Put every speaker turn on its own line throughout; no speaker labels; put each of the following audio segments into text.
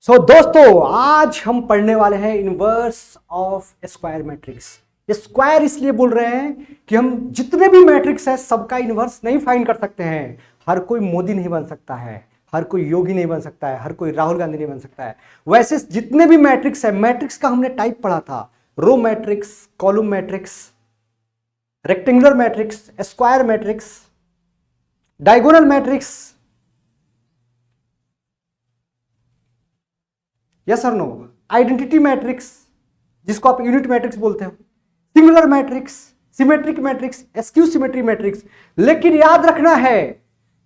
दोस्तों आज हम पढ़ने वाले हैं inverse of square matrix. Square इसलिए बोल रहे हैं कि हम जितने भी मैट्रिक्स है सबका इनवर्स नहीं फाइंड कर सकते हैं। हर कोई मोदी नहीं बन सकता है, हर कोई योगी नहीं बन सकता है, हर कोई राहुल गांधी नहीं बन सकता है। वैसे जितने भी मैट्रिक्स है, मैट्रिक्स का हमने टाइप पढ़ा था, row matrix, column matrix, rectangular matrix, square matrix, diagonal matrix, yes और नो, आइडेंटिटी मैट्रिक्स जिसको आप यूनिट मैट्रिक्स बोलते हो, singular matrix, symmetric matrix, skew symmetry matrix. लेकिन याद रखना है,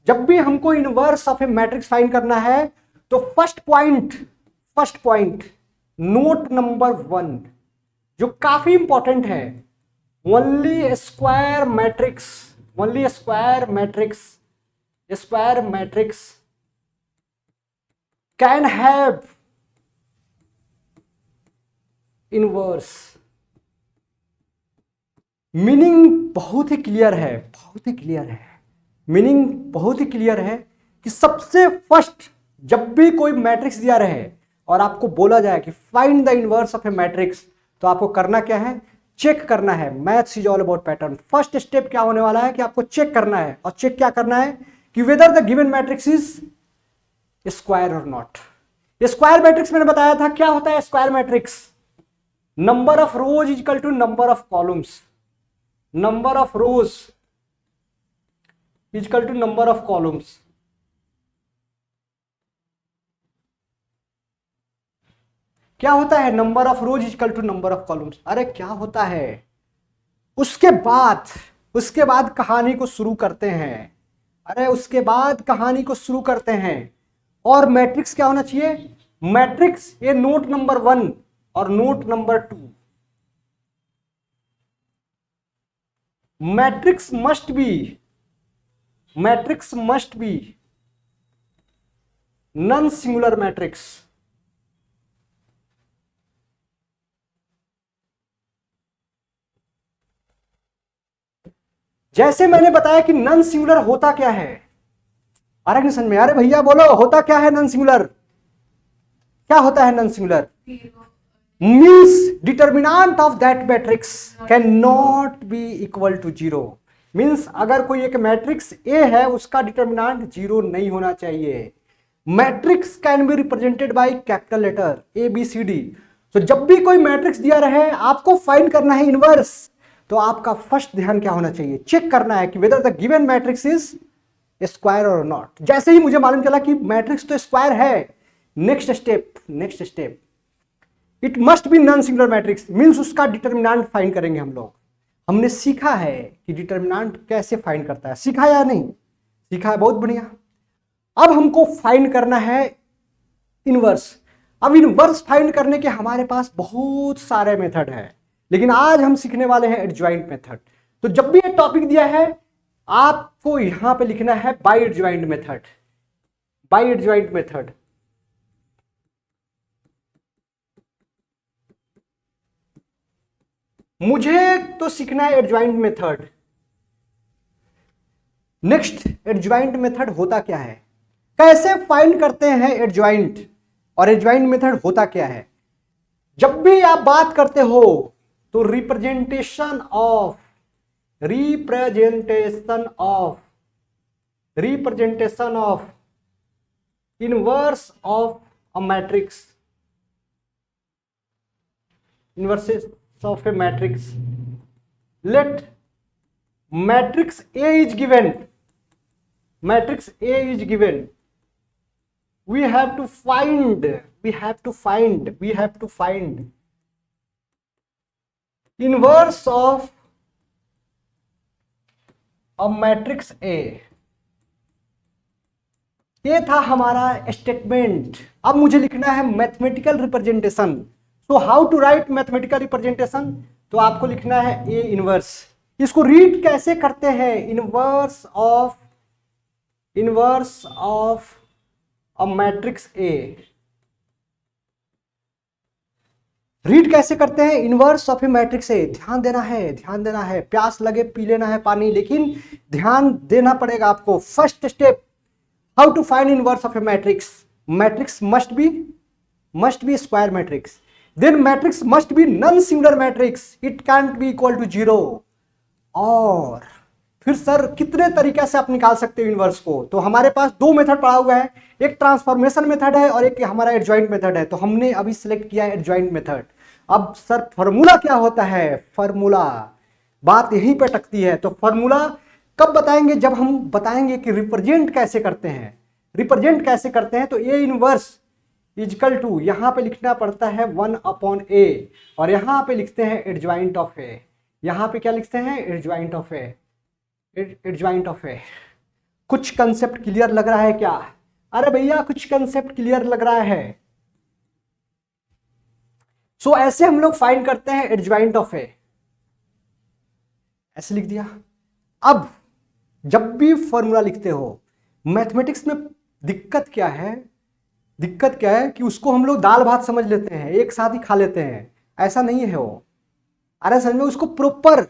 जब भी हमको inverse of a matrix find करना है तो फर्स्ट पॉइंट नोट नंबर 1 जो काफी इंपॉर्टेंट है, only square matrix can have inverse. Meaning बहुत ही क्लियर है, मीनिंग बहुत ही क्लियर है कि सबसे फर्स्ट जब भी कोई मैट्रिक्स दिया रहे और आपको बोला जाए कि find the inverse of a matrix, तो आपको करना क्या है? चेक करना है। Maths is all about pattern. First step क्या होने वाला है कि आपको चेक करना है, और चेक क्या करना है कि whether the given matrix is square और नॉट। स्क्वायर मैट्रिक्स मैंने बताया था क्या होता है। Square matrix, number of rows is equal to number of columns, number of rows is equal to number of columns। क्या होता है? Number of rows is equal to number of columns. अरे क्या होता है? उसके बाद कहानी को शुरू करते हैं। और मैट्रिक्स क्या होना चाहिए? मैट्रिक्स ये नोट नंबर 1 और note number 2, matrix must B non singular matrix. जैसे मैंने बताया कि नॉन सिंगुलर होता क्या है। अरे समझ में? अरे भैया बोलो, होता क्या है नॉन सिंगुलर? क्या होता है non singular? means determinant of that matrix cannot be equal to 0। Means अगर कोई एक मैट्रिक्स A है उसका डिटर्मिनांट 0 नहीं होना चाहिए। Matrix can be represented by capital letter ABCD। तो जब भी कोई मैट्रिक्स दिया रहे, आपको फाइंड करना है इनवर्स, तो आपका फर्स्ट ध्यान क्या होना चाहिए? चेक करना है कि whether the given matrix is square और नॉट। जैसे ही मुझे मालूम चला कि मैट्रिक्स तो स्क्वायर है, next step it must be non singular matrix, means उसका डिटर्मिनांट फाइंड करेंगे हम लोग। हमने सीखा है कि डिटर्मिनांट कैसे फाइंड करता है, सीखा या नहीं? सीखा है, बहुत बढ़िया। अब हमको फाइंड करना है इनवर्स। अब इनवर्स फाइंड करने के हमारे पास बहुत सारे मेथड हैं, लेकिन आज हम सीखने वाले हैं एडजॉइंट मेथड। तो जब भी ये टॉपिक दिया है, आपको यहां पे लिखना है बाय एडजॉइंट मेथड। मुझे तो सीखना है adjoint method. Next, adjoint method होता क्या है, कैसे फाइंड करते हैं एडजॉइंट, और एडजॉइंट मेथड होता क्या है? जब भी आप बात करते हो तो representation of inverse of a matrix, inverses of a matrix. Let matrix A is given. We have to find inverse of a matrix A। ये था हमारा स्टेटमेंट। अब मुझे लिखना है मैथमेटिकल रिप्रेजेंटेशन। तो how to write mathematical representation? तो आपको लिखना है ए इनवर्स। इसको रीड कैसे करते हैं? Inverse of a matrix A. Read कैसे करते हैं inverse of a matrix A? ध्यान देना है, प्यास लगे पी लेना है पानी, लेकिन ध्यान देना पड़ेगा आपको। First step, how to find inverse of a matrix? Matrix must be must be square matrix. Then matrix must be non-singular matrix. It can't be equal to 0. और फिर सर कितने तरीके से आप निकाल सकते हो इनवर्स को? तो हमारे पास दो मेथड पड़ा हुआ है, एक ट्रांसफॉर्मेशन मेथड है और एक हमारा एडजॉइंट मेथड है। तो हमने अभी सिलेक्ट किया है एडजॉइंट मेथड। अब सर फॉर्मूला क्या होता है? फॉर्मूला, बात यहीं पे अटकती है। तो फॉर्मूला कब बताएंगे? जब हम बताएंगे कि रिप्रेजेंट कैसे करते हैं। रिप्रेजेंट कैसे करते हैं? तो ए इनवर्स इजकल टू, यहां पे लिखना पड़ता है 1/a और यहां पे लिखते हैं एडजॉइंट ऑफ ए। यहां पे क्या लिखते हैं? Adjoint of A, adjoint of A. कुछ कंसेप्ट क्लियर लग रहा है क्या? अरे भैया कुछ कंसेप्ट क्लियर लग रहा है। सो ऐसे हम लोग फाइंड करते हैं एडजॉइंट ऑफ ए, ऐसे लिख दिया। अब जब भी फॉर्मूला लिखते हो मैथमेटिक्स में दिक्कत क्या है? दिक्कत क्या है कि उसको हम लोग दाल भात समझ लेते हैं, एक साथ ही खा लेते हैं। ऐसा नहीं है वो। अरे समझ में उसको प्रॉपर,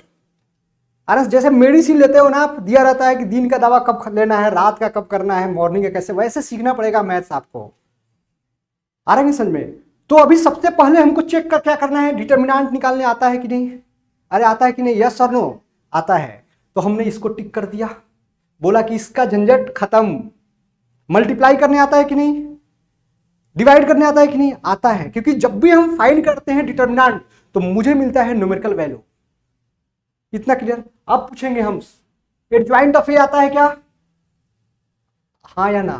अरे जैसे मेडिसिन लेते हो ना आप, दिया रहता है कि दिन का दवा कब लेना है, रात का कब करना है, मॉर्निंग का कैसे, वैसे सीखना पड़ेगा मैथ्स आपको। आ रहा है समझ में? तो अभी सबसे पहले हमको चेक कर क्या करना है, डिटर्मिनेंट निकालने आता है कि नहीं? अरे आता है कि नहीं? यस और नो? आता है। तो हमने इसको टिक कर दिया, बोला कि इसका झंझट खत्म। मल्टीप्लाई करने आता है कि नहीं? डिवाइड करने आता है कि नहीं? आता है। क्योंकि जब भी हम फाइंड करते हैं डिटर्मिनेंट तो मुझे मिलता है न्यूमेरिकल वैल्यू। इतना क्लियर? अब पूछेंगे हम एडजॉइंट ऑफ ए आता है क्या? हाँ या ना?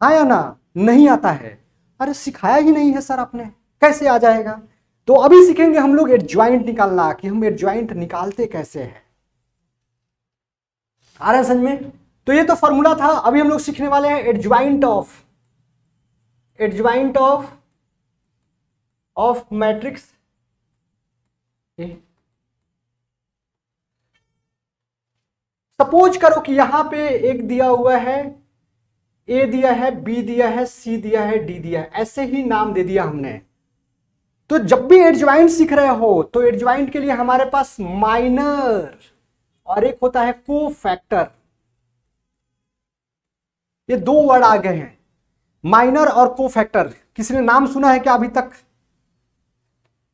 हाँ या ना? नहीं आता है। अरे सिखाया ही नहीं है सर आपने, कैसे आ जाएगा? तो अभी सीखेंगे हम लोग एडजॉइंट निकालना, कि हम एडजॉइंट निकालते कैसे हैं। आ रहा है समझ में? तो ये तो फॉर्मूला था। अभी हम लोग सीखने वाले हैं adjoint of matrix A. Suppose करो कि यहां पे एक दिया हुआ है, ए दिया है, बी दिया है, सी दिया है, डी दिया है, ऐसे ही नाम दे दिया हमने। तो जब भी एडजॉइंट सीख रहे हो तो एडजॉइंट के लिए हमारे पास माइनर और एक होता है कोफैक्टर। ये दो वर्ड आ गए हैं, माइनर और कोफैक्टर। किसी ने नाम सुना है क्या अभी तक?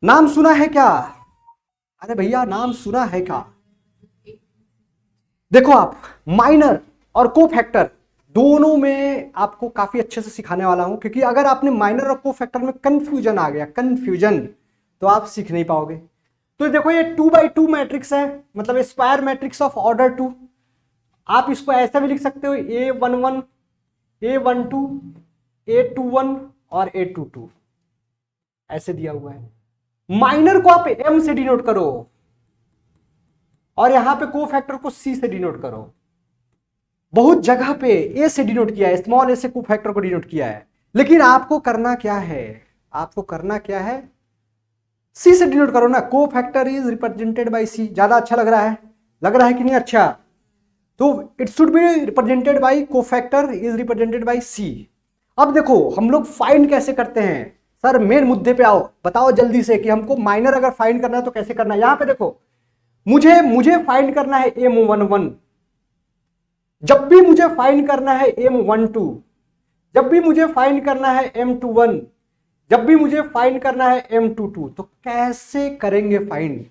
नाम सुना है क्या? अरे भैया नाम सुना है क्या? देखो आप, माइनर और कोफैक्टर दोनों में आपको काफी अच्छे से सिखाने वाला हूं, क्योंकि अगर आपने माइनर और कोफैक्टर में कंफ्यूजन आ गया, कंफ्यूजन, तो आप सीख नहीं पाओगे। तो देखो ये 2x2 मैट्रिक्स है, मतलब स्क्वायर मैट्रिक्स ऑफ ऑर्डर 2। आप इसको ऐसा भी लिख सकते हो A11, A12, A21 और A22, ऐसे दिया हुआ है। माइनर को आप M से डिनोट करो और यहां पे कोफैक्टर को C से डिनोट करो। बहुत जगह पे A से डिनोट किया है, स्मॉल a से कोफैक्टर को डिनोट किया है, लेकिन आपको करना क्या है? आपको करना क्या है? C से डिनोट करो ना। Cofactor is represented by C। ज्यादा अच्छा लग रहा है? लग रहा है कि नहीं अच्छा? तो it should be represented bye cofactor is represented by C। अब देखो हम लोग फाइंड कैसे करते हैं। सर मेन मुद्दे पे आओ, बताओ जल्दी से कि हमको माइनर अगर फाइंड करना है तो कैसे करना है। यहां पे देखो, मुझे फाइंड करना है M11, जब भी मुझे फाइंड करना है M12, जब भी मुझे फाइंड करना है M21, जब भी मुझे फाइंड करना है M22, तो कैसे करेंगे फाइंड?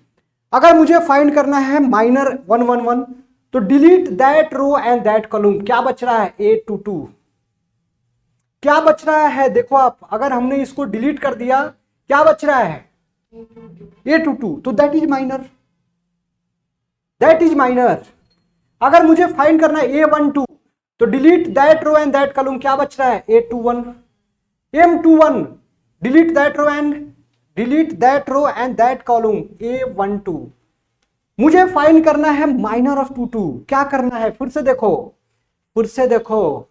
अगर मुझे फाइंड करना है माइनर 111 तो delete that row and that column. क्या बच रहा है? A22। क्या बच रहा है? देखो आप, अगर हमने इसको डिलीट कर दिया, क्या बच रहा है? A22। तो that is minor, that is minor. अगर मुझे फाइंड करना है A12 तो delete that row and that column. क्या बच रहा है? A21। M21 delete that row and that column A12। मुझे फाइंड करना है माइनर ऑफ 22। क्या करना है? फिर से देखो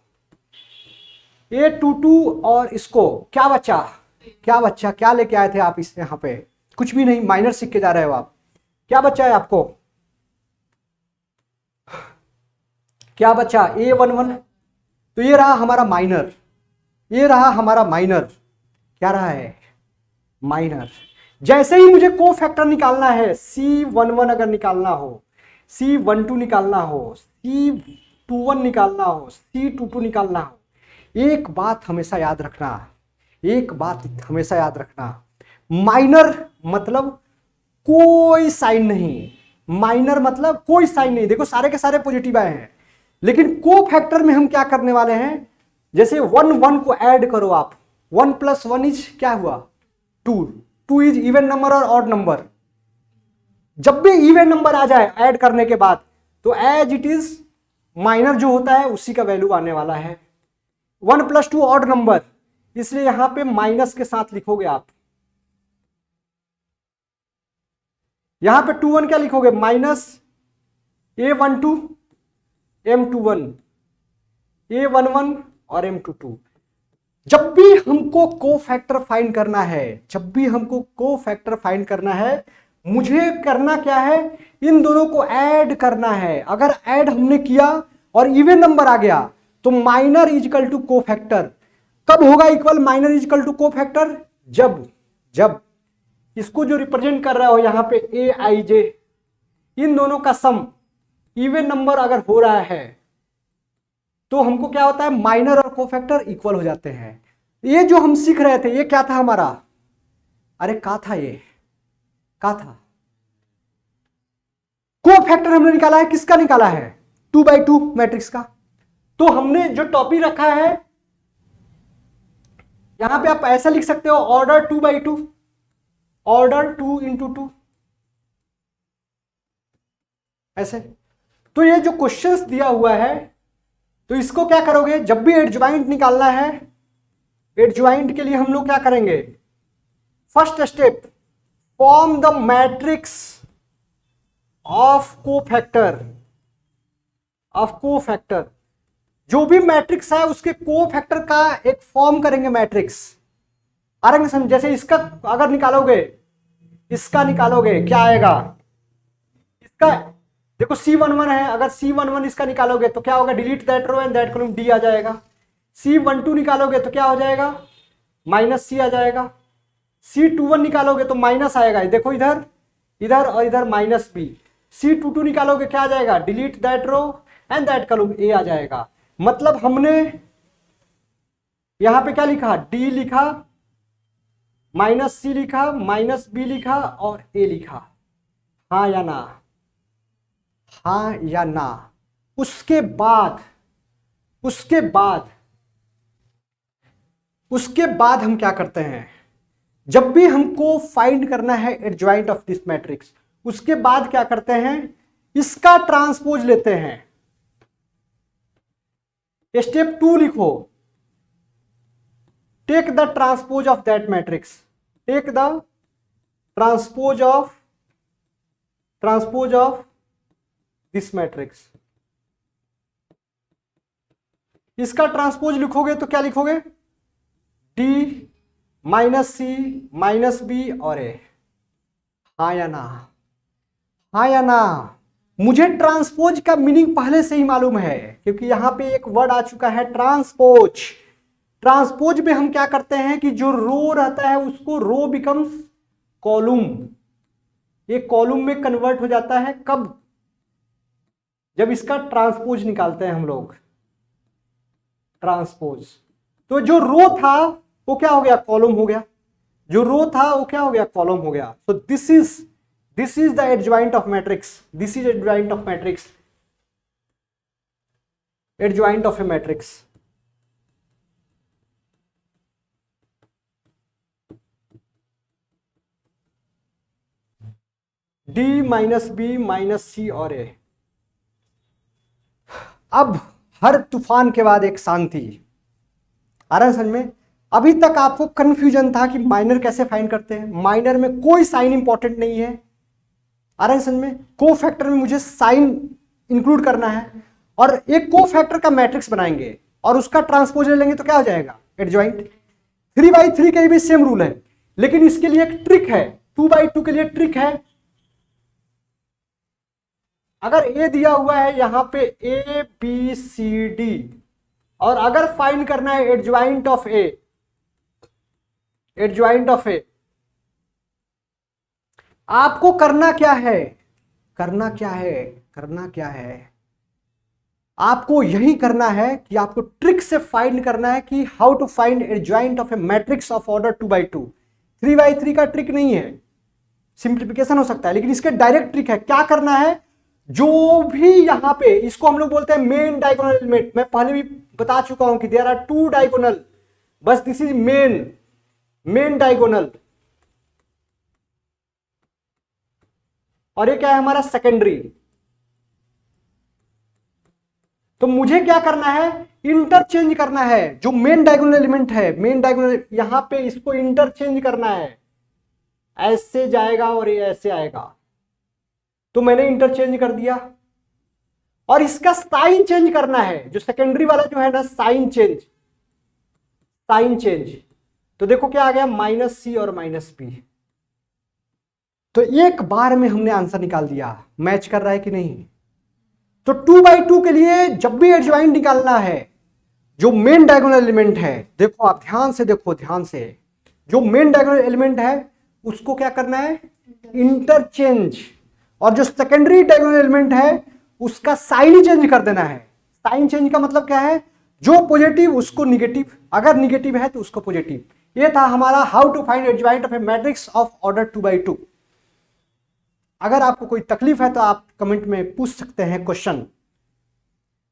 A22 और इसको क्या बचा? क्या लेके आए थे आप इस यहां पे? कुछ भी नहीं, माइनर सीख के जा रहे हो आप। क्या बचा है आपको? क्या बचा? A11। तो ये रहा हमारा माइनर, ये रहा हमारा माइनर। क्या रहा है? माइनर। जैसे ही मुझे कोफैक्टर निकालना है, C11 अगर निकालना हो, C12 निकालना हो, C21 निकालना हो, C22 निकालना हो, एक बात हमेशा याद रखना, एक बात हमेशा याद रखना, माइनर मतलब कोई साइन नहीं, माइनर मतलब कोई साइन नहीं। देखो सारे के सारे पॉजिटिव आए हैं, लेकिन को फैक्टर में हम क्या करने वाले हैं, जैसे 1 1 को ऐड करो आप, 1 + 1 इज क्या हुआ 2, 2 इज इवन नंबर और ऑड नंबर। जब भी इवन नंबर आ जाए ऐड करने के बाद, तो एज इट इज माइनर जो होता है उसी का वैल्यू आने वाला है। 1 + 2 ऑड नंबर, इसलिए यहां पे माइनस के साथ लिखोगे आप। यहां पे 2 1 क्या लिखोगे, -A12 M21 A11 और M22। जब भी हमको को फैक्टर फाइंड करना है, जब भी हमको को फैक्टर फाइंड करना है, मुझे करना क्या है, इन दोनों को ऐड करना है। अगर ऐड हमने किया और इवन नंबर आ गया तो माइनर इजकल टू को फैक्टर। कब होगा इक्वल माइनर इजकल टू को फैक्टर, जब इसको जो रिप्रेजेंट कर रहा हो यहां पे AIJ, इन दोनों का सम इवन नंबर अगर हो रहा है तो हमको क्या होता है, माइनर और कोफैक्टर इक्वल हो जाते हैं। ये जो हम सीख रहे थे ये क्या था हमारा, अरे क्या था, ये क्या था, कोफैक्टर हमने निकाला है, किसका निकाला है, 2/2 मैट्रिक्स का। तो हमने जो टॉपिक रखा है यहां पे आप ऐसा लिख सकते हो, ऑर्डर 2/2, ऑर्डर 2 × 2 ऐसे। तो ये जो क्वेश्चंस दिया हुआ है, तो इसको क्या करोगे, जब भी एडज्वाइंट निकालना है, एडज्वाइंट के लिए हम लोग क्या करेंगे, first step, form the matrix of cofactor, जो भी मैट्रिक्स है उसके कोफैक्टर का एक फॉर्म करेंगे मैट्रिक्स। आ रहा है समझ, जैसे इसका अगर निकालोगे, इसका निकालोगे क्या आएगा, इसका देखो C11 है, अगर C11 इसका निकालोगे तो क्या होगा, delete that row and that column D आ जाएगा। C12 निकालोगे तो क्या हो जाएगा, -C आ जाएगा। C21 निकालोगे तो माइनस आएगा, देखो इधर इधर और इधर -B। C22 निकालोगे क्या आ जाएगा, delete that row and that column A आ जाएगा। मतलब हमने यहां पे क्या लिखा, D लिखा, -C लिखा, -B लिखा और A लिखा, हाँ या ना, हाँ या ना। उसके बाद हम क्या करते हैं, जब भी हमको फाइंड करना है एडज्वाइंट ऑफ दिस मैट्रिक्स, उसके बाद क्या करते हैं, इसका ट्रांसपोज लेते हैं। स्टेप 2 लिखो, take the transpose of that matrix, take the transpose of this matrix. इसका ट्रांसपोज लिखोगे तो क्या लिखोगे, D -C -B और A, हाँ या ना, हाँ या ना। मुझे ट्रांसपोज का मीनिंग पहले से ही मालूम है, क्योंकि यहां पे एक वर्ड आ चुका है ट्रांसपोज। ट्रांसपोज में हम क्या करते हैं कि जो रो रहता है उसको रो बिकम्स कॉलम, ये कॉलम में कन्वर्ट हो जाता है। कब, जब इसका ट्रांसपोज निकालते हैं हम लोग, ट्रांसपोज। तो जो रो था वो क्या हो गया, कॉलम हो गया, जो रो था वो क्या हो गया, कॉलम हो गया। तो this is the adjoint of matrix, this is adjoint of matrix, adjoint of a matrix. D -B -C और A। अब हर तूफान के बाद एक शांति, आ रहा है समझ में। अभी तक आपको कंफ्यूजन था कि माइनर कैसे फाइंड करते हैं, माइनर में कोई साइन इंपॉर्टेंट नहीं है, आ रहा है समझ में। को फैक्टर में मुझे साइन इंक्लूड करना है, और एक को फैक्टर का मैट्रिक्स बनाएंगे और उसका ट्रांसपोज ले लेंगे तो क्या हो जाएगा, एडजॉइंट। 3/3 के लिए भी सेम रूल है, लेकिन इसके लिए एक ट्रिक है, 2/2 के लिए ट्रिक है। अगर ए दिया हुआ है यहां पे ABCD, और अगर फाइंड करना है एडज्वाइंट ऑफ ए, आपको करना क्या है, आपको यही करना है कि आपको ट्रिक से फाइंड करना है कि how to find adjoint of a matrix of order 2/2। 3/3 का ट्रिक नहीं है, सिंप्लीफिकेशन हो सकता है, लेकिन इसके डायरेक्ट ट्रिक है। क्या करना है, जो भी यहां पे, इसको हम लोग बोलते हैं मेन डायगोनल एलिमेंट। मैं पहले भी बता चुका हूं कि देयर आर 2 डायगोनल, बस दिस इज मेन डायगोनल, और ये क्या है हमारा सेकेंडरी। तो मुझे क्या करना है, इंटरचेंज करना है। जो मेन डायगोनल एलिमेंट है, मेन डायगोनल, यहां पे इसको इंटरचेंज करना है। ऐसे जाएगा और ये ऐसे आएगा, तो मैंने इंटरचेंज कर दिया। और इसका साइन चेंज करना है, जो सेकेंडरी वाला जो है ना, साइन चेंज। तो देखो क्या आ गया, -c और -b। तो एक बार में हमने आंसर निकाल दिया। मैच कर रहा है कि नहीं? तो 2/2 के लिए जब भी एडजॉइंट निकालना है, जो मेन डायगोनल एलिमेंट है, देखो आप ध्यान से देखो, ध्यान से, जो मेन डायगोनल एलिमेंट है उसको क्या करना है, इंटरचेंज। और जो सेकेंडरी डायगोनल एलिमेंट है उसका साइन ही चेंज कर देना है। साइन चेंज का मतलब क्या है, जो पॉजिटिव उसको निगेटिव, अगर निगेटिव है तो उसको पॉजिटिव। ये था हमारा how to find adjoint of a matrix of order 2/2। अगर आपको कोई तकलीफ है तो आप कमेंट में पूछ सकते हैं क्वेश्चन।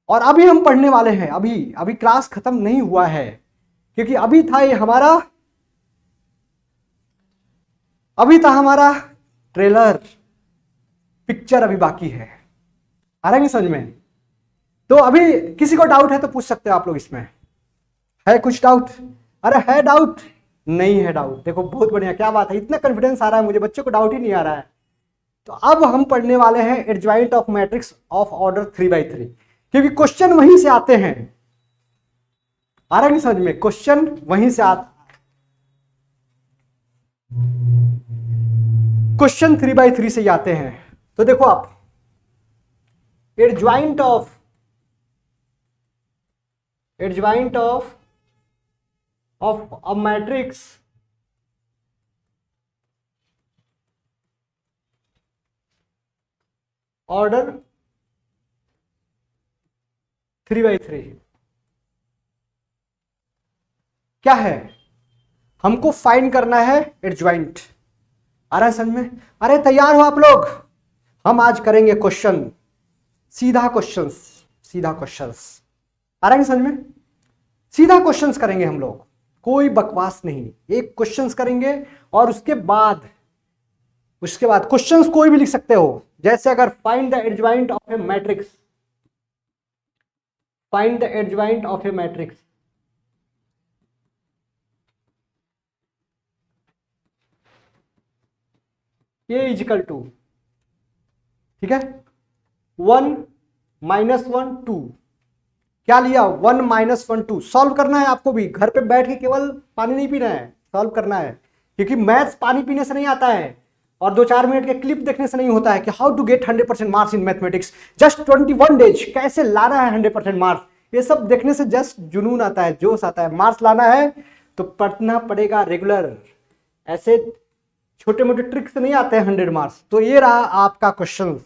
और अभी हम पढ़ने वाले हैं, अभी क्लास खत्म नहीं हुआ है, क्योंकि अभी था हमारा ट्रेलर, पिक्चर अभी बाकी है। आ रहा है समझ में? तो अभी किसी को डाउट है तो पूछ सकते हो आप लोग। इसमें है कुछ डाउट? अरे है डाउट? नहीं है डाउट? देखो बहुत बढ़िया, क्या बात है, इतना कॉन्फिडेंस आ रहा है मुझे, बच्चों को डाउट ही नहीं आ रहा है। तो अब हम पढ़ने वाले हैं adjoint of matrix of order 3/3, क्योंकि क्वेश्चन वहीं से आते हैं। आ रहा है समझ में? क्वेश्चन वहीं से क्वेश्चन 3/3 से ही आते हैं। तो देखो आप, adjoint of a matrix order 3/3 क्या है, हमको फाइंड करना है एडजॉइंट। आ रहा है समझ में? अरे तैयार हो आप लोग? हम आज करेंगे क्वेश्चन, सीधा क्वेश्चंस। आ रहा है समझ में? सीधा क्वेश्चंस करेंगे हम लोग, कोई बकवास नहीं। एक क्वेश्चंस करेंगे और उसके बाद क्वेश्चंस कोई भी लिख सकते हो। जैसे अगर find the adjoint of a matrix, ये इजिकल टू, ठीक है, 1 -1 2, क्या लिया, 1 -1 2। सॉल्व करना है आपको भी, घर पे बैठ के केवल पानी नहीं पीना है, सॉल्व करना है। क्योंकि मैथ्स पानी पीने से नहीं आता है, और 2-4 मिनट के क्लिप देखने से नहीं होता है कि how to get 100% marks in mathematics, just 21 days, कैसे लाना है 100% मार्क्स। ये सब देखने से जस्ट जुनून आता है, जोश आता है। मार्क्स लाना है तो पढ़ना पड़ेगा रेगुलर, ऐसे छोटे मोटे ट्रिक से नहीं आते हैं 100 मार्क्स। तो ये रहा आपका क्वेश्चन।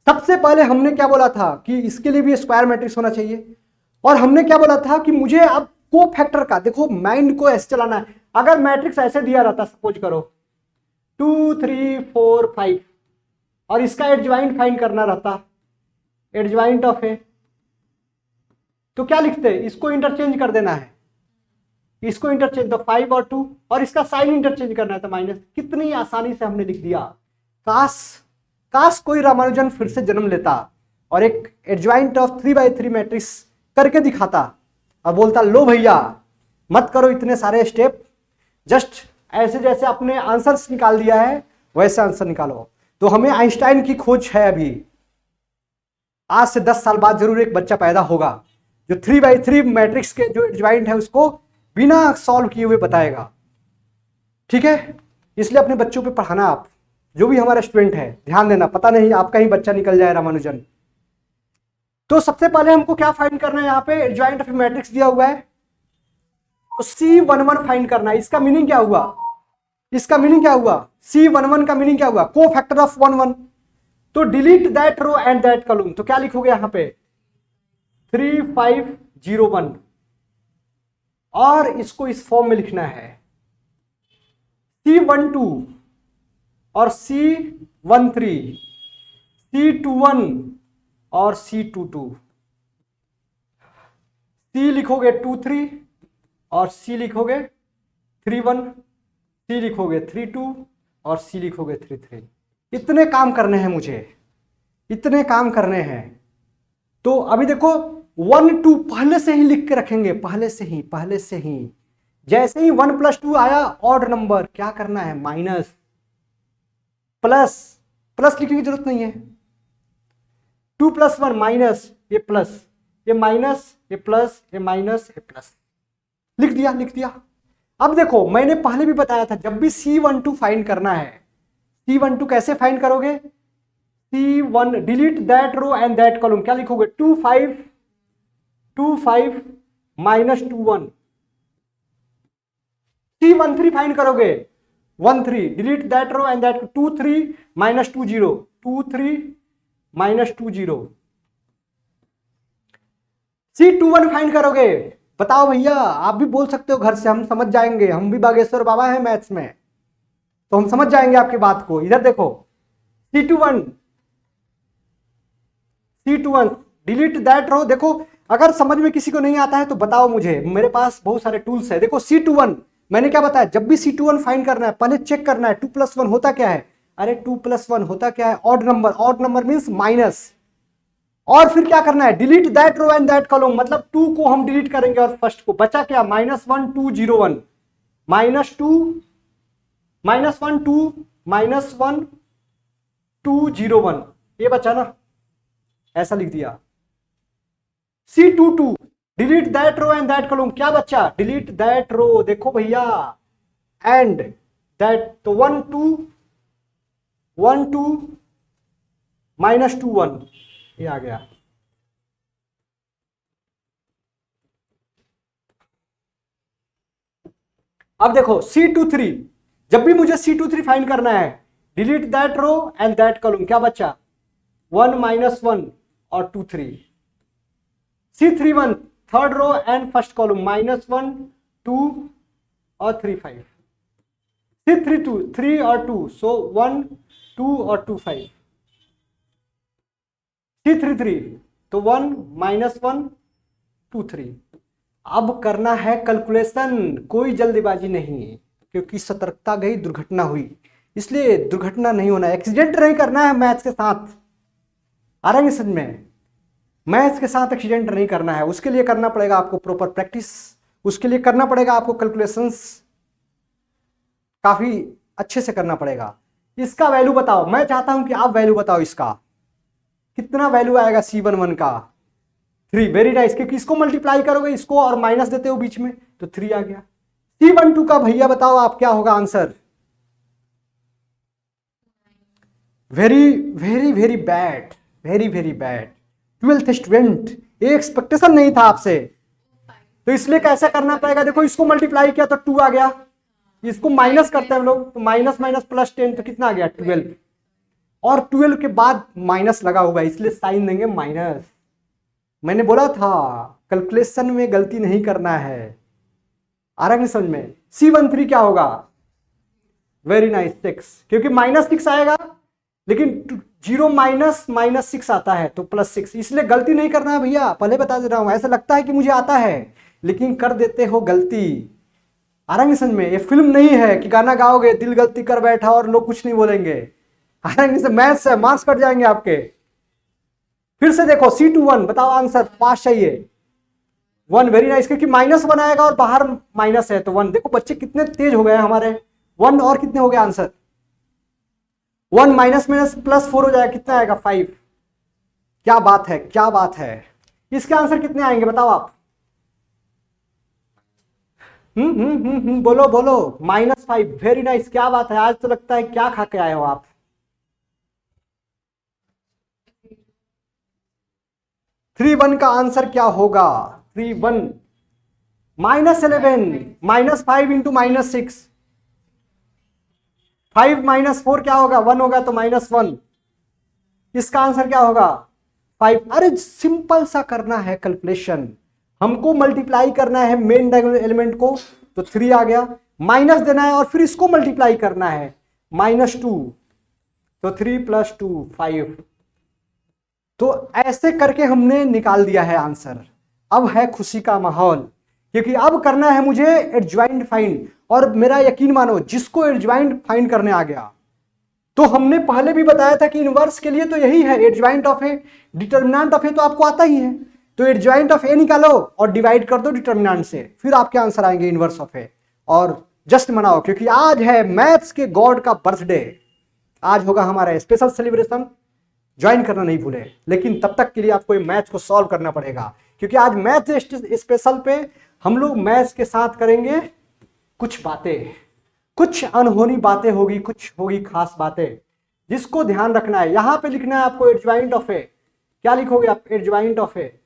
सबसे पहले हमने क्या बोला था कि इसके लिए भी स्क्वायर मैट्रिक्स होना चाहिए, और हमने क्या बोला था कि मुझे अब को फैक्टर का, देखो माइंड को ऐसे चलाना है। अगर मैट्रिक्स ऐसे दिया रहता, सपोज करो 2 3 4 5, और इसका एडजॉइंट फाइंड करना रहता, एडजॉइंट ऑफ ए, तो क्या लिखते हैं, इसको इंटरचेंज कर देना है, इसको इंटरचेंज, तो 5 और 2, और इसका साइन इंटरचेंज करना है तो माइनस। कितनी आसानी से हमने लिख दिया। काश कोई रामानुजन फिर से जन्म लेता और एक एडजॉइंट ऑफ 3/3 मैट्रिक्स करके दिखाता और बोलता, लो भैया मत करो इतने सारे स्टेप, जस्ट ऐसे जैसे अपने आंसर्स निकाल दिया है वैसे आंसर निकालो। तो हमें आइंस्टाइन की खोज है, अभी आज से 10 साल बाद जरूर एक बच्चा पैदा होगा जो 3/3 मैट्रिक्स के जो एडजॉइंट है उसको बिना सॉल्व किए हुए बताएगा। ठीक है, इसलिए अपने बच्चों पे पढ़ाना, आप जो भी हमारा स्टूडेंट है ध्यान देना, पता नहीं आपका ही बच्चा निकल जाए रामानुजन। तो सबसे पहले हमको क्या फाइंड करना है, यहाँ पे एडजॉइंट ऑफ मैट्रिक्स दिया हुआ है, तो C11 फाइंड करना है। इसका मीनिंग क्या हुआ, C11 का मीनिंग क्या हुआ, को फैक्टर ऑफ 1 1। तो delete that row and that column, तो क्या लिखोगे यहाँ पे, 3501 और इसको इस फॉर्म में लिखना है C12 और C13, C21 और C22। C लिखोगे 23 और C लिखोगे 31, C लिखोगे 32 और C लिखोगे 33। इतने काम करने हैं मुझे, इतने काम करने हैं। तो अभी देखो 1 2 पहले से ही लिख के रखेंगे, पहले से ही जैसे ही 1 + 2 आया ऑड नंबर, क्या करना है, माइनस, प्लस लिखने की जरूरत नहीं है। 2 + 1 माइनस, ये प्लस, ये माइनस, ये प्लस, ये माइनस, ये प्लस, लिख दिया। अब देखो मैंने पहले भी बताया था, जब भी C12 फाइंड करना है, C12 कैसे फाइंड करोगे, C1 delete that row and that column, क्या लिखोगे, 25 -21। C13 फाइंड करोगे, 13 delete that row and that, 23 -20, 23 -20। C21 find करोगे, बताओ भैया, आप भी बोल सकते हो घर से, हम समझ जाएंगे, हम भी बागेश्वर बाबा हैं मैथ्स में, तो हम समझ जाएंगे आपकी बात को। इधर देखो C21 डिलीट दैट रो। देखो अगर समझ में किसी को नहीं आता है तो बताओ मुझे, मेरे पास बहुत सारे टूल्स है। देखो C21 मैंने क्या बताया, जब भी C21 फाइंड करना है पहले चेक करना है 2 + 1 होता क्या है। अरे 2 + 1 होता क्या है, ऑड नंबर मींस माइनस। और फिर क्या करना है, delete that row and that column, मतलब 2 को हम डिलीट करेंगे और फर्स्ट को, बचा क्या, -1 2 0 1, -1 2 0 1, ये बचा ना, ऐसा लिख दिया। C22 delete that row and that column, क्या बचा, डिलीट दैट रो, देखो भैया, एंड दैट, तो 1 2 -2 1, ये आ गया। अब देखो C23, जब भी मुझे C23 फाइंड करना है, delete that row and that column, क्या बचा, 1 -1 और 2 3। C31 third row and first column, -1 2 और 3 5। C32 3 और 2, सो 1 2 और 2 5। C33 तो 1 -1 2 3। अब करना है कैलकुलेशन, कोई जल्दीबाजी नहीं, क्योंकि सतर्कता गई दुर्घटना हुई, इसलिए दुर्घटना नहीं होना, एक्सीडेंट नहीं करना है मैथ्स के साथ। आ रहा है समझ में, मैथ्स के साथ एक्सीडेंट नहीं करना है। उसके लिए करना पड़ेगा आपको प्रॉपर प्रैक्टिस, उसके लिए करना पड़ेगा आपको कैलकुलेशंस काफी अच्छे से करना पड़ेगा। इसका वैल्यू बताओ, मैं चाहता हूं कि आप वैल्यू बताओ, इसका कितना वैल्यू आएगा C11 का, 3। वेरी नाइस, क्योंकि इसको मल्टीप्लाई करोगे इसको और माइनस देते हो बीच में, तो 3 आ गया। C12 का भैया बताओ आप, क्या होगा answer. Very bad, very bad. 12th student, ये एक्सपेक्टेशन नहीं था आपसे, तो इसलिए कैसे करना पड़ेगा, देखो इसको मल्टीप्लाई किया तो 2 आ गया, इसको माइनस करते हैं हम लोग, तो माइनस प्लस 10, तो कितना आ गया, 12। और 12 के बाद माइनस लगा हुआ है, इसलिए साइन देंगे माइनस। मैंने बोला था कैलकुलेशन में गलती नहीं करना है। आ रहा है समझ में। C13 क्या होगा, वेरी नाइस 6, क्योंकि -6 आएगा, लेकिन 0 -6 आता है तो +6, इसलिए गलती नहीं करना है भैया, पहले बता दे रहा हूं। ऐसा लगता है कि मुझे आता है लेकिन कर देते हो गलती। आ रहा है समझ में, ये फिल्म नहीं है कि गाना गाओगे दिल गलती कर बैठा और लोग कुछ नहीं बोलेंगे। आ रहा है, मैथ्स है, मार्क्स कट जाएंगे आपके। फिर से देखो C21 बताओ आंसर, पास चाहिए 1, वेरी नाइस, क्योंकि -1 आएगा और बाहर माइनस है तो 1। देखो बच्चे कितने तेज हो गए हमारे, 1 और कितने हो गए आंसर, 1 माइनस +4 हो जाएगा, कितना आएगा 5। क्या बात है, क्या बात है। इसके आंसर कितने आएंगे बताओ आप, बोलो -5, वेरी नाइस, क्या बात है। आज तो लगता है क्या खा के आए हो आप। 31 का आंसर क्या होगा, 31 -11 -5 इंटू -6, 5 -4 क्या होगा, 1 होगा तो -1। इसका आंसर क्या होगा, 5। अरे सिंपल सा करना है कैलकुलेशन, हमको मल्टीप्लाई करना है मेन डायगोनल एलिमेंट को, तो 3 आ गया, माइनस देना है और फिर इसको मल्टीप्लाई करना है -2, तो 3 + 2 5। तो ऐसे करके हमने निकाल दिया है आंसर। अब है खुशी का माहौल, क्योंकि अब करना है मुझे एडजॉइंट फाइंड। और मेरा यकीन मानो, जिसको एडजॉइंट फाइंड करने आ गया, तो हमने पहले भी बताया था कि इनवर्स के लिए तो यही है, adjoint of A, determinant of A तो आपको आता ही है, तो एडजॉइंट ऑफ ए निकालो और डिवाइड कर दो डिटर्मिनेंट से, फिर आपके आंसर आएंगे इनवर्स ऑफ ए। और जस्ट मनाओ, क्योंकि आज है मैथ्स के गॉड का बर्थडे, आज होगा हमारा स्पेशल सेलिब्रेशन। ज्वाइन करना नहीं भूले, लेकिन तब तक के लिए आपको मैथ्स को सॉल्व करना पड़ेगा, क्योंकि आज मैथ स्पेशल पे हम लोग मैथ्स के साथ करेंगे कुछ बातें, कुछ अनहोनी बातें होगी, कुछ होगी खास बातें, जिसको ध्यान रखना है। यहां पे लिखना है आपको एडजॉइंट ऑफ ए। क्या लिखोगे आप? एडजॉइंट ऑफ ए।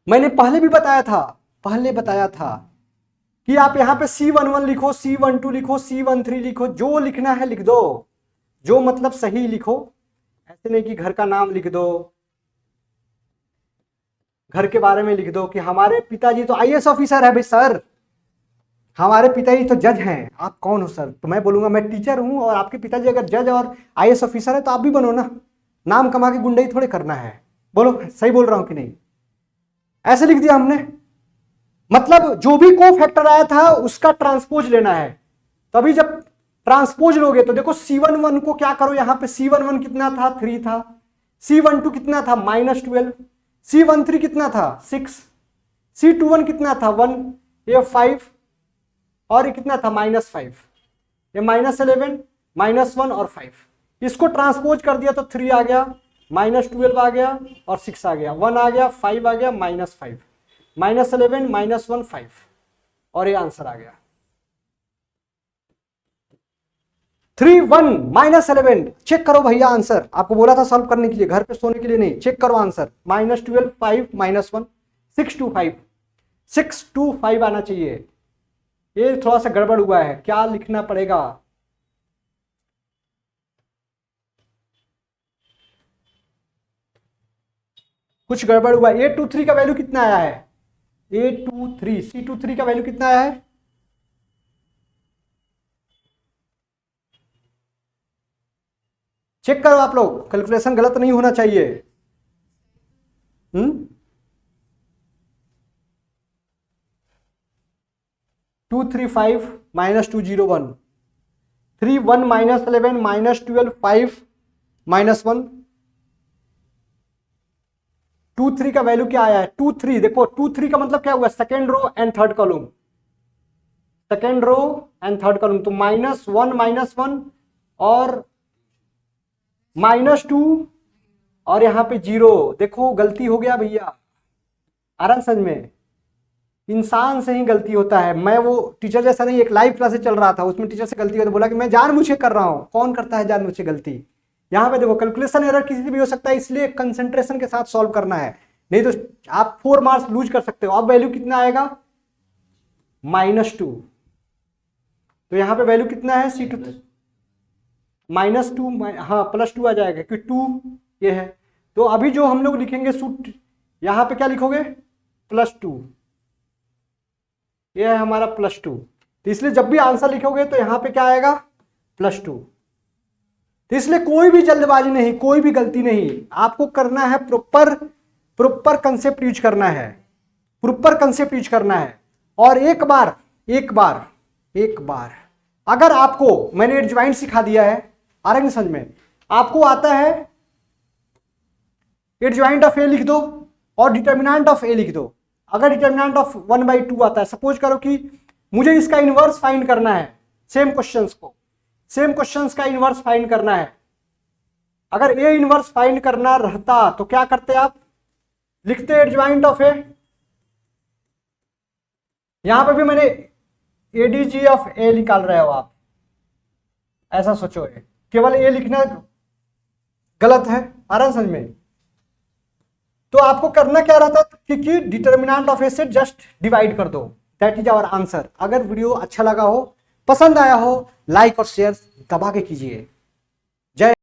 मैंने पहले भी बताया था कि आप यहां पे C11 लिखो, C12 लिखो, C13 लिखो, जो लिखना है लिख दो, जो मतलब सही लिखो। ऐसे नहीं कि घर का नाम लिख दो, घर के बारे में लिख दो कि हमारे पिताजी तो IAS ऑफिसर है। भाई सर, हमारे पिताजी तो जज हैं। आप कौन हो सर? तो मैं बोलूंगा मैं टीचर हूं, और आपके पिताजी अगर जज और IAS ऑफिसर है तो आप भी बनो ना। नाम कमा के गुंडई थोड़े करना है। बोलो सही बोल रहा हूं कि नहीं? ऐसे लिख दिया हमने, मतलब जो भी को फैक्टर आया था उसका ट्रांसपोज लेना है। तभी जब ट्रांसपोज लोगे तो देखो C11 को क्या करो, यहां पे C11 कितना था? 3 था। C12 कितना था? -12। C13 कितना था? 6। C21 कितना था? 1। ये 5, और ये कितना था? -5। ये -11, -1 और 5। इसको ट्रांसपोज कर दिया तो 3 आ गया, -12 आ गया और 6 आ गया, 1 आ गया, 5 आ गया, -5, -11, -1, 5, और ये आंसर आ गया 3, 1, -11। चेक करो भैया आंसर, आपको बोला था सॉल्व करने के लिए, घर पे सोने के लिए नहीं। चेक करो आंसर, -12, 5, -1, 6 to 5, 6 to 5 आना चाहिए। ये थोड़ा सा गड़बड़ हुआ है, क्या लिखना पड़ेगा? कुछ गड़बड़ हुआ। A23 का वैल्यू कितना आया है? A23, C23 का वैल्यू कितना आया है? चेक करो आप लोग, कैलकुलेशन गलत नहीं होना चाहिए। 235 -201, 3, 1, -11, -12, 5, -1, 2, 3 का वैल्यू क्या आया है? 2, 3। देखो 2, 3 का मतलब क्या हुआ? Second row and third column, second row and third column, तो -1, -1 और -2 और यहाँ पे 0। देखो गलती हो गया भैया, आराम समझ में, इंसान से ही गलती होता है। मैं वो टीचर जैसा नहीं, एक लाइव क्लासेस चल रहा था, उसमें टीचर से गलती हुई तो बोला कि मैं जानबूझ के कर रहा हूँ। कौन करता है जानबूझ के गलती? यहाँ पे देखो कैलकुलेशन एरर किसी से भी हो सकता है, इसलिए कंसंट्रेशन के साथ सॉल्व करना है, नहीं तो आप 4 मार्क्स लूज कर सकते हो। अब वैल्यू कितना आएगा? -2। तो यहाँ पे वैल्यू कितना है? C2 -2, हाँ +2 आ जाएगा क्योंकि 2 ये है। तो अभी जो हम लोग लिखेंगे सूट, यहाँ पे क्या लिखोगे? +2, ये है हमारा +2। तो इसलिए जब भी आंसर लिखोगे तो यहाँ पे क्या आएगा? +2। तो इसलिए कोई भी जल्दबाजी नहीं, कोई भी गलती नहीं, आपको करना है प्रॉपर कंसेप्ट यूज करना है, प्रॉपर कंसेप्ट यूज करना है। और एक बार अगर आपको मैंने एडजॉइंट सिखा दिया है, आ रहा है समझ में, आपको आता है एडजॉइंट ऑफ ए लिख दो और डिटर्मिनेंट ऑफ ए लिख दो। अगर डिटर्मिनेंट ऑफ 1/2 आता है, सपोज करो कि मुझे इसका इनवर्स फाइंड करना है, सेम क्वेश्चंस का इनवर्स फाइंड करना है। अगर ए इनवर्स फाइंड करना रहता तो क्या करते आप? लिखते एडजॉइंट ऑफ ए। यहां पे भी मैंने ADG ऑफ ए निकाल रहे हो आप, ऐसा सोचो, केवल ए लिखना गलत है, आ रहा है समझ में? तो आपको करना क्या रहता कि डिटर्मिनेंट ऑफ ए से जस्ट डिवाइड कर दो, दैट इज आवर आंसर। अगर वीडियो अच्छा लगा हो, पसंद आया हो, लाइक और शेयर दबा के कीजिए। जय